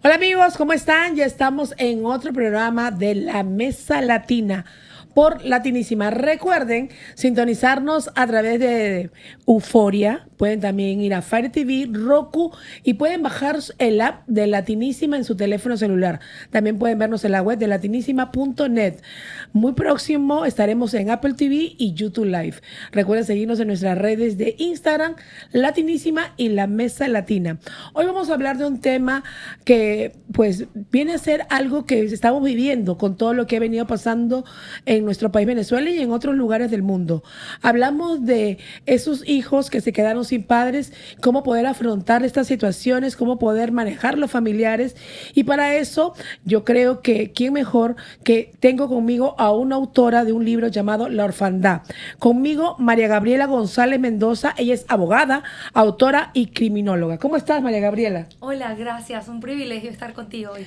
Hola amigos, ¿cómo están? Ya estamos en otro programa de La Mesa Latina por Latinísima. Recuerden sintonizarnos a través de Euforia. Pueden también ir a Fire TV, Roku y pueden bajar el app de Latinísima en su teléfono celular. También pueden vernos en la web de latinísima.net. Muy próximo estaremos en Apple TV y YouTube Live. Recuerden seguirnos en nuestras redes de Instagram, Latinísima y La Mesa Latina. Hoy vamos a hablar de un tema que pues viene a ser algo que estamos viviendo con todo lo que ha venido pasando en nuestro país Venezuela y en otros lugares del mundo. Hablamos de esos hijos que se quedaron sin padres, cómo poder afrontar estas situaciones, cómo poder manejar los familiares. Y para eso yo creo que quién mejor que tengo conmigo a una autora de un libro llamado La Orfandad. Conmigo María Gabriela González Mendoza, ella es abogada, autora y criminóloga. ¿Cómo estás, María Gabriela? Hola, gracias. Un privilegio estar contigo hoy.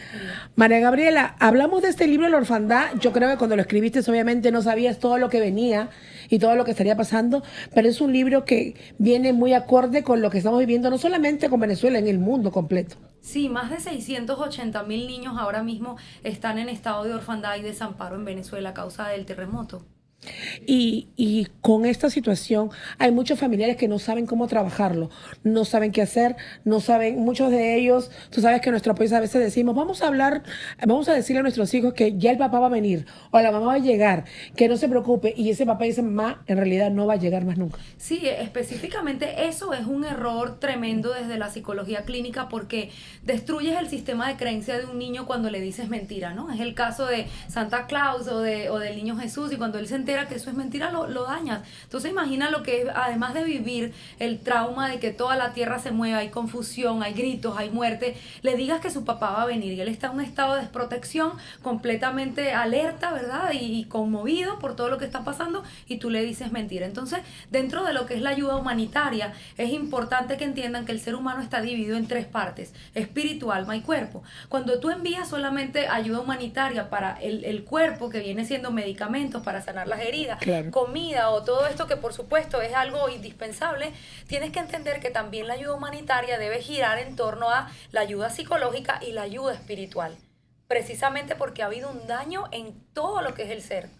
María Gabriela, hablamos de este libro La Orfandad. Yo creo que cuando lo escribiste obviamente no sabías todo lo que venía y todo lo que estaría pasando, pero es un libro que viene muy acorde con lo que estamos viviendo, no solamente con Venezuela, en el mundo completo. Sí, más de 680.000 niños ahora mismo están en estado de orfandad y desamparo en Venezuela a causa del terremoto. Y con esta situación hay muchos familiares que no saben cómo trabajarlo, no saben qué hacer, no saben, muchos de ellos, tú sabes que en nuestro país a veces decimos, vamos a hablar, vamos a decirle a nuestros hijos que ya el papá va a venir o la mamá va a llegar, que no se preocupe, y ese papá y esa mamá en realidad no va a llegar más nunca. Sí, específicamente eso es un error tremendo desde la psicología clínica porque destruyes el sistema de creencia de un niño cuando le dices mentira, ¿no? Es el caso de Santa Claus o del niño Jesús, y cuando él se entera que eso es mentira, lo dañas. Entonces imagina lo que es, además de vivir el trauma de que toda la tierra se mueva, hay confusión, hay gritos, hay muerte, le digas que su papá va a venir y él está en un estado de desprotección, completamente alerta, ¿verdad? Y conmovido por todo lo que está pasando, y tú le dices mentira. Entonces, dentro de lo que es la ayuda humanitaria, es importante que entiendan que el ser humano está dividido en tres partes: espíritu, alma y cuerpo. Cuando tú envías solamente ayuda humanitaria para el cuerpo, que viene siendo medicamentos para sanar las heridas, Claro. comida o todo esto que por supuesto es algo indispensable, tienes que entender que también la ayuda humanitaria debe girar en torno a la ayuda psicológica y la ayuda espiritual, precisamente porque ha habido un daño en todo lo que es el ser.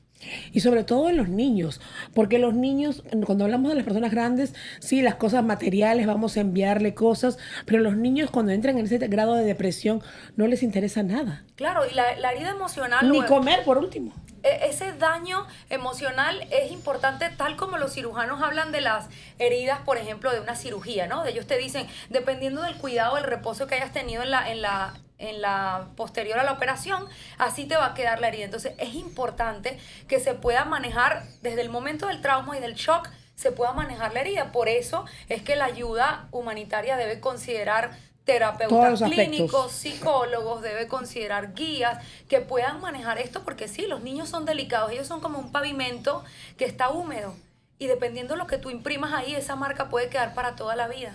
Y sobre todo en los niños, porque los niños, cuando hablamos de las personas grandes, sí, las cosas materiales, vamos a enviarle cosas, pero los niños cuando entran en ese grado de depresión no les interesa nada. Claro, y la herida emocional, Ni comer, por último. ese daño emocional es importante, tal como los cirujanos hablan de las heridas, por ejemplo, de una cirugía, ¿no? Ellos te dicen, dependiendo del cuidado, el reposo que hayas tenido en la posterior a la operación, así te va a quedar la herida. Entonces es importante que se pueda manejar desde el momento del trauma y del shock, se pueda manejar la herida. Por eso es que la ayuda humanitaria debe considerar terapeutas clínicos, psicólogos, debe considerar guías que puedan manejar esto, porque sí, los niños son delicados, ellos son como un pavimento que está húmedo, y dependiendo de lo que tú imprimas ahí, esa marca puede quedar para toda la vida.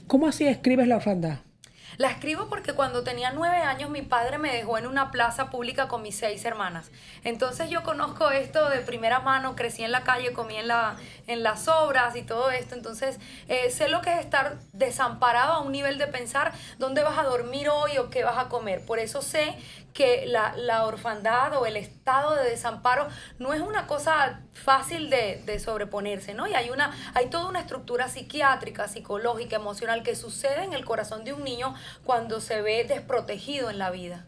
¿Cómo así escribes La Orfandad? La escribo porque cuando tenía 9 años mi padre me dejó en una plaza pública con mis 6 hermanas. Entonces yo conozco esto de primera mano, crecí en la calle, comí en las obras y todo esto. Entonces sé lo que es estar desamparado a un nivel de pensar dónde vas a dormir hoy o qué vas a comer. Por eso sé que la orfandad o el estado de desamparo no es una cosa fácil de sobreponerse, ¿no? Y hay toda una estructura psiquiátrica, psicológica, emocional que sucede en el corazón de un niño cuando se ve desprotegido en la vida.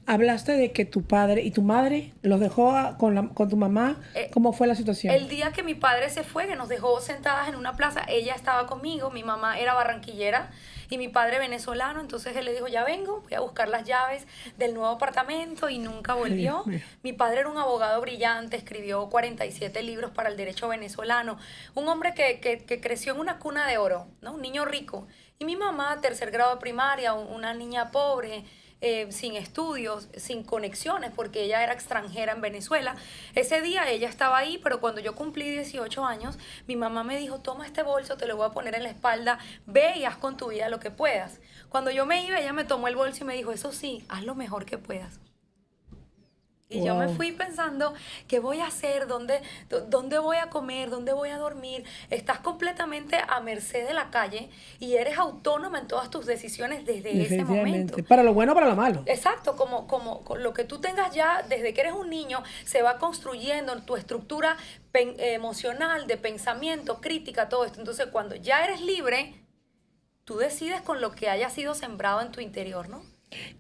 Hablaste de que tu padre y tu madre los dejó con tu mamá. ¿Cómo fue la situación? El día que mi padre se fue, que nos dejó sentadas en una plaza, ella estaba conmigo, mi mamá era barranquillera y mi padre venezolano, entonces él le dijo, ya vengo, voy a buscar las llaves del nuevo apartamento, y nunca volvió. Mi padre era un abogado brillante, escribió 47 libros para el derecho venezolano, un hombre que creció en una cuna de oro, ¿no? Un niño rico. Y mi mamá, tercer grado de primaria, una niña pobre, sin estudios, sin conexiones, porque ella era extranjera en Venezuela. Ese día ella estaba ahí, pero cuando yo cumplí 18 años, mi mamá me dijo, toma este bolso, te lo voy a poner en la espalda, ve y haz con tu vida lo que puedas. Cuando yo me iba, ella me tomó el bolso y me dijo, eso sí, haz lo mejor que puedas. Y yo me Wow. fui pensando, ¿qué voy a hacer? ¿Dónde voy a comer? ¿Dónde voy a dormir? Estás completamente a merced de la calle y eres autónoma en todas tus decisiones desde ese momento. Definitivamente. Para lo bueno, para lo malo. Exacto, como con lo que tú tengas ya desde que eres un niño, se va construyendo tu estructura emocional, de pensamiento, crítica, todo esto. Entonces, cuando ya eres libre, tú decides con lo que haya sido sembrado en tu interior, ¿no?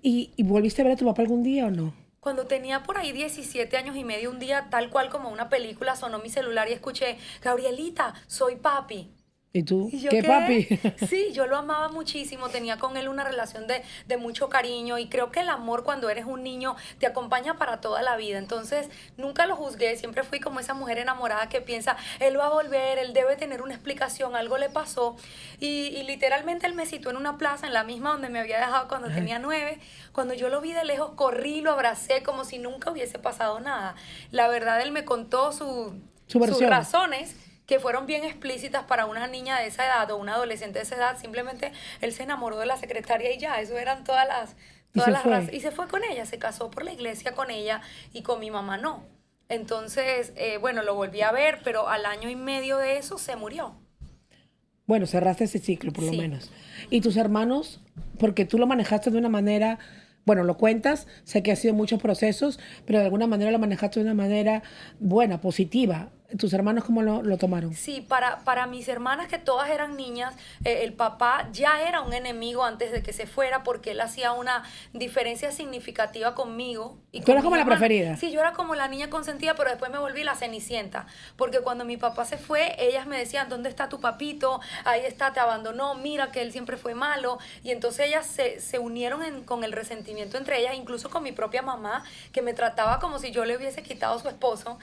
¿Y volviste a ver a tu papá algún día o no? Cuando tenía por ahí 17 años y medio, un día, tal cual como una película, sonó mi celular y escuché, Gabrielita, soy papi. ¿Y tú? ¿Y yo ¿Qué, qué? papi? Sí, yo lo amaba muchísimo, tenía con él una relación de mucho cariño y creo que el amor cuando eres un niño te acompaña para toda la vida. Entonces, nunca lo juzgué, siempre fui como esa mujer enamorada que piensa, él va a volver, él debe tener una explicación, algo le pasó. Y literalmente él me citó en una plaza, en la misma donde me había dejado cuando tenía 9. Cuando yo lo vi de lejos, corrí, lo abracé como si nunca hubiese pasado nada. La verdad, él me contó Su sus versión. razones que fueron bien explícitas para una niña de esa edad o una adolescente de esa edad. Simplemente él se enamoró de la secretaria y ya, eso eran Y se fue. razones. Y se fue con ella, se casó por la iglesia con ella y con mi mamá no. Entonces, bueno, lo volví a ver, pero al año y medio de eso se murió. Bueno, cerraste ese ciclo por lo Sí. menos. ¿Y tus hermanos? Porque tú lo manejaste de una manera, bueno, lo cuentas, sé que ha sido muchos procesos, pero de alguna manera lo manejaste de una manera buena, positiva. ¿Tus hermanos cómo lo tomaron? Sí, para mis hermanas, que todas eran niñas, el papá ya era un enemigo antes de que se fuera porque él hacía una diferencia significativa conmigo. Y ¿Tú con eras mis como la hermanas. preferida? Sí, yo era como la niña consentida, pero después me volví la cenicienta. Porque cuando mi papá se fue, ellas me decían, ¿dónde está tu papito? Ahí está, te abandonó, mira que él siempre fue malo. Y entonces ellas se unieron con el resentimiento entre ellas, incluso con mi propia mamá, que me trataba como si yo le hubiese quitado a su esposo,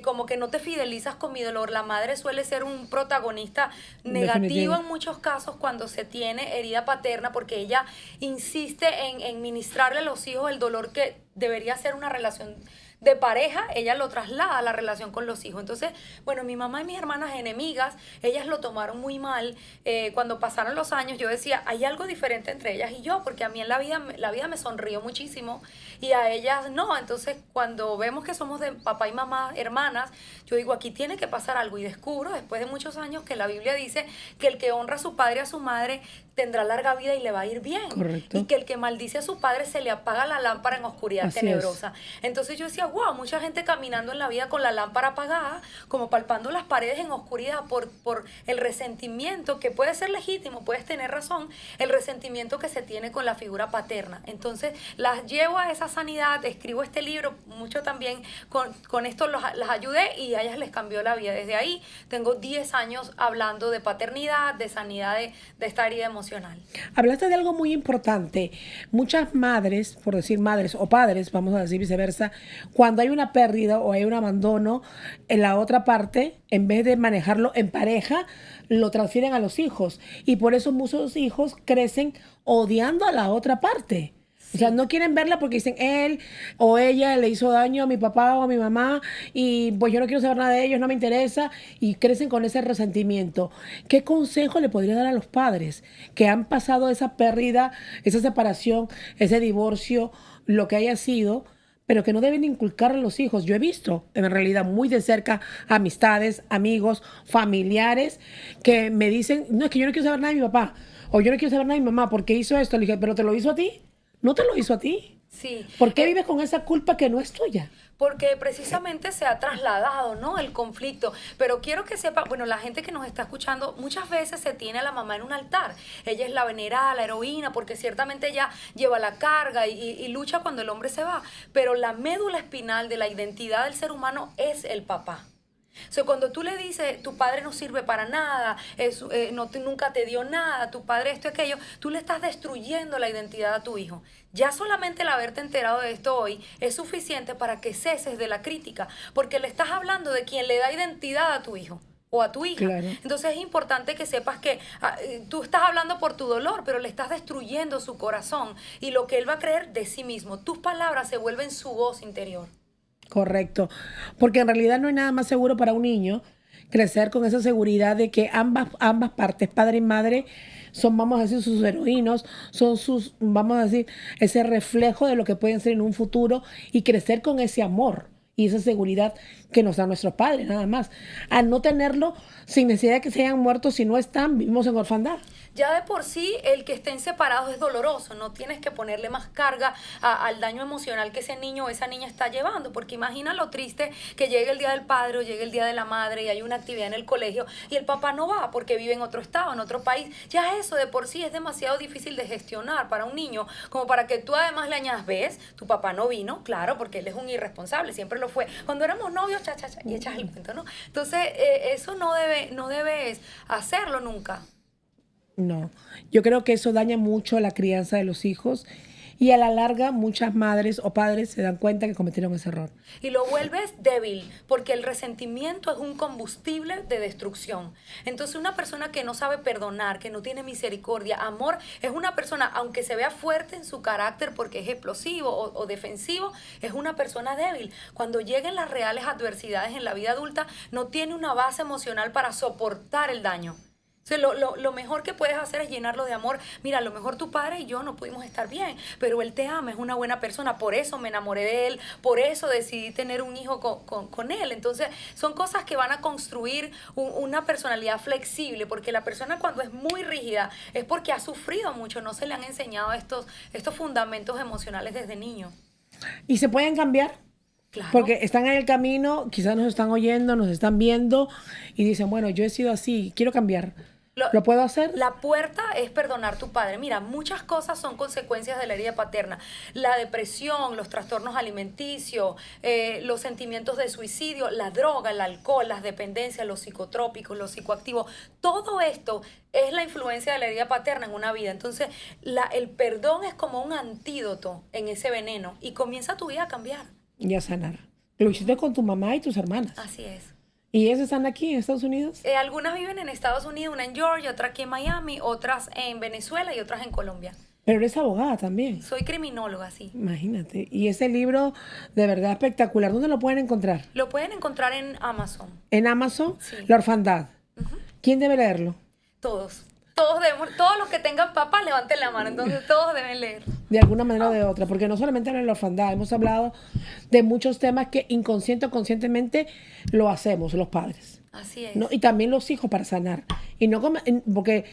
como que no te fidelizas con mi dolor. La madre suele ser un protagonista negativo Definitivo. en muchos casos cuando se tiene herida paterna, porque ella insiste en ministrarle a los hijos el dolor que debería ser una relación de pareja, ella lo traslada a la relación con los hijos. Entonces, bueno, mi mamá y mis hermanas enemigas, ellas lo tomaron muy mal. Cuando pasaron los años, yo decía, hay algo diferente entre ellas y yo, porque a mí en la vida me sonrió muchísimo y a ellas no. Entonces, cuando vemos que somos de papá y mamá, hermanas, yo digo, aquí tiene que pasar algo. Y descubro, después de muchos años, que la Biblia dice que el que honra a su padre y a su madre tendrá larga vida y le va a ir bien. Correcto. Y que el que maldice a su padre se le apaga la lámpara en oscuridad Así tenebrosa. Entonces yo decía, wow, mucha gente caminando en la vida con la lámpara apagada, como palpando las paredes en oscuridad por el resentimiento, que puede ser legítimo, puedes tener razón, el resentimiento que se tiene con la figura paterna. Entonces las llevo a esa sanidad, escribo este libro, mucho también con esto las ayudé y a ellas les cambió la vida. Desde ahí tengo 10 años hablando de paternidad, de sanidad de esta herida emocional. Hablaste de algo muy importante. Muchas madres, por decir madres o padres, vamos a decir viceversa, cuando hay una pérdida o hay un abandono, en la otra parte, en vez de manejarlo en pareja, lo transfieren a los hijos. Y por eso muchos hijos crecen odiando a la otra parte. O sea, no quieren verla porque dicen él o ella le hizo daño a mi papá o a mi mamá y pues yo no quiero saber nada de ellos, no me interesa, y crecen con ese resentimiento. ¿Qué consejo le podría dar a los padres que han pasado esa pérdida, esa separación, ese divorcio, lo que haya sido, pero que no deben inculcar a los hijos? Yo he visto en realidad muy de cerca amistades, amigos, familiares que me dicen, no, es que yo no quiero saber nada de mi papá o yo no quiero saber nada de mi mamá porque hizo esto. Le dije, pero ¿te lo hizo a ti? ¿No te lo hizo a ti? Sí. ¿Por qué vives con esa culpa que no es tuya? Porque precisamente se ha trasladado, ¿no?, el conflicto. Pero quiero que sepa, bueno, la gente que nos está escuchando, muchas veces se tiene a la mamá en un altar. Ella es la venerada, la heroína, porque ciertamente ella lleva la carga y lucha cuando el hombre se va. Pero la médula espinal de la identidad del ser humano es el papá. O sea, cuando tú le dices, tu padre no sirve para nada, nunca te dio nada, tu padre esto y aquello, tú le estás destruyendo la identidad a tu hijo. Ya solamente el haberte enterado de esto hoy es suficiente para que ceses de la crítica, porque le estás hablando de quien le da identidad a tu hijo o a tu hija. Claro. Entonces es importante que sepas que tú estás hablando por tu dolor, pero le estás destruyendo su corazón y lo que él va a creer de sí mismo. Tus palabras se vuelven su voz interior. Correcto. Porque en realidad no hay nada más seguro para un niño crecer con esa seguridad de que ambas partes, padre y madre, son, vamos a decir, sus heroínos, son sus, vamos a decir, ese reflejo de lo que pueden ser en un futuro y crecer con ese amor y esa seguridad que nos dan nuestros padres, nada más. Al no tenerlo, sin necesidad de que se hayan muerto, si no están, vivimos en orfandad. Ya de por sí el que estén separados es doloroso, no tienes que ponerle más carga al daño emocional que ese niño o esa niña está llevando, porque imagina lo triste que llegue el día del padre o llegue el día de la madre y hay una actividad en el colegio y el papá no va porque vive en otro estado, en otro país. Ya eso de por sí es demasiado difícil de gestionar para un niño, como para que tú además le añadas, ves, tu papá no vino, claro, porque él es un irresponsable, siempre lo fue. Cuando éramos novios, y echas el cuento, ¿no? Entonces, eso no debes hacerlo nunca. No, yo creo que eso daña mucho la crianza de los hijos y a la larga muchas madres o padres se dan cuenta que cometieron ese error. Y lo vuelves débil, porque el resentimiento es un combustible de destrucción. Entonces una persona que no sabe perdonar, que no tiene misericordia, amor, es una persona, aunque se vea fuerte en su carácter porque es explosivo o defensivo, es una persona débil. Cuando lleguen las reales adversidades en la vida adulta, no tiene una base emocional para soportar el daño. O sea, lo mejor que puedes hacer es llenarlo de amor. Mira, a lo mejor tu padre y yo no pudimos estar bien, pero él te ama, es una buena persona, por eso me enamoré de él, por eso decidí tener un hijo con él. Entonces, son cosas que van a construir una personalidad flexible, porque la persona cuando es muy rígida es porque ha sufrido mucho, no se le han enseñado estos fundamentos emocionales desde niño. ¿Y se pueden cambiar? Claro. Porque están en el camino, quizás nos están oyendo, nos están viendo y dicen, bueno, yo he sido así, quiero cambiar. ¿Lo puedo hacer? La puerta es perdonar a tu padre. Mira, muchas cosas son consecuencias de la herida paterna. La depresión, los trastornos alimenticios, los sentimientos de suicidio, la droga, el alcohol, las dependencias, los psicotrópicos, los psicoactivos. Todo esto es la influencia de la herida paterna en una vida. Entonces, el perdón es como un antídoto en ese veneno y comienza tu vida a cambiar. Y a sanar. Lo hiciste con tu mamá y tus hermanas. Así es. ¿Y ellas están aquí en Estados Unidos? Algunas viven en Estados Unidos, una en Georgia, otra aquí en Miami, otras en Venezuela y otras en Colombia. Pero eres abogada también. Soy criminóloga, sí. Imagínate. Y ese libro, de verdad espectacular. ¿Dónde lo pueden encontrar? Lo pueden encontrar en Amazon. ¿En Amazon? Sí. La orfandad. ¿Quién debe leerlo? Todos los que tengan papá, levanten la mano. Entonces todos deben leer. De alguna manera o de otra. Porque no solamente en la orfandad. Hemos hablado de muchos temas que inconsciente o conscientemente lo hacemos los padres. Así es. ¿No? Y también los hijos para sanar. Y no porque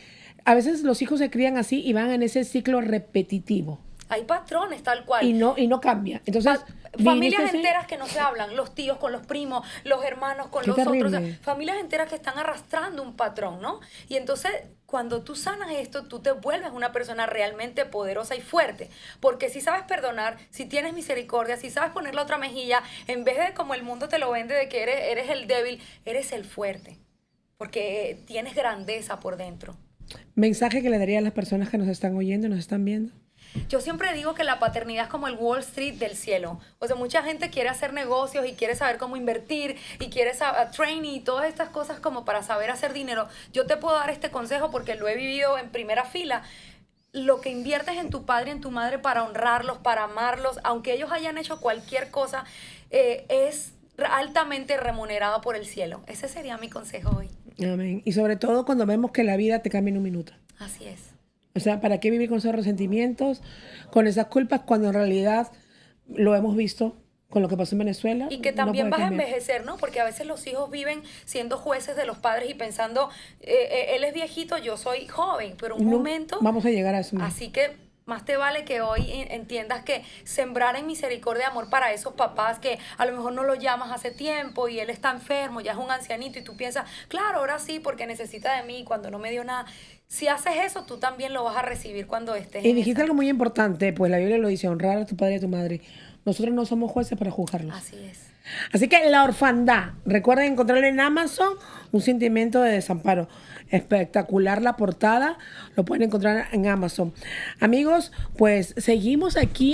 a veces los hijos se crían así y van en ese ciclo repetitivo. Hay patrones tal cual. Y no cambia. Entonces, familias enteras que no se hablan, los tíos con los primos, los hermanos con los otros. O sea, familias enteras que están arrastrando un patrón, ¿no? Y entonces, cuando tú sanas esto, tú te vuelves una persona realmente poderosa y fuerte. Porque si sabes perdonar, si tienes misericordia, si sabes poner la otra mejilla, en vez de como el mundo te lo vende de que eres el débil, eres el fuerte. Porque tienes grandeza por dentro. ¿Mensaje que le daría a las personas que nos están oyendo y nos están viendo? Yo siempre digo que la paternidad es como el Wall Street del cielo. O sea, mucha gente quiere hacer negocios y quiere saber cómo invertir y quiere training y todas estas cosas como para saber hacer dinero. Yo te puedo dar este consejo porque lo he vivido en primera fila. Lo que inviertes en tu padre y en tu madre para honrarlos, para amarlos, aunque ellos hayan hecho cualquier cosa, es altamente remunerado por el cielo. Ese sería mi consejo hoy. Amén. Y sobre todo cuando vemos que la vida te cambia en un minuto. Así es. O sea, ¿para qué vivir con esos resentimientos, con esas culpas, cuando en realidad lo hemos visto con lo que pasó en Venezuela? Y que también no vas a cambiar. envejecer, ¿no? Porque a veces los hijos viven siendo jueces de los padres y pensando, él es viejito, yo soy joven, pero un momento... Vamos a llegar a eso. Así que más te vale que hoy entiendas que sembrar en misericordia y amor para esos papás que a lo mejor no lo llamas hace tiempo y él está enfermo, ya es un ancianito y tú piensas, claro, ahora sí, porque necesita de mí cuando no me dio nada. Si haces eso, tú también lo vas a recibir cuando estés. Y dijiste algo muy importante, pues la Biblia lo dice, honrar a tu padre y a tu madre. Nosotros no somos jueces para juzgarlos. Así es. Así que La Orfandad, recuerden encontrarlo en Amazon, un sentimiento de desamparo. Espectacular la portada, lo pueden encontrar en Amazon. Amigos, pues seguimos aquí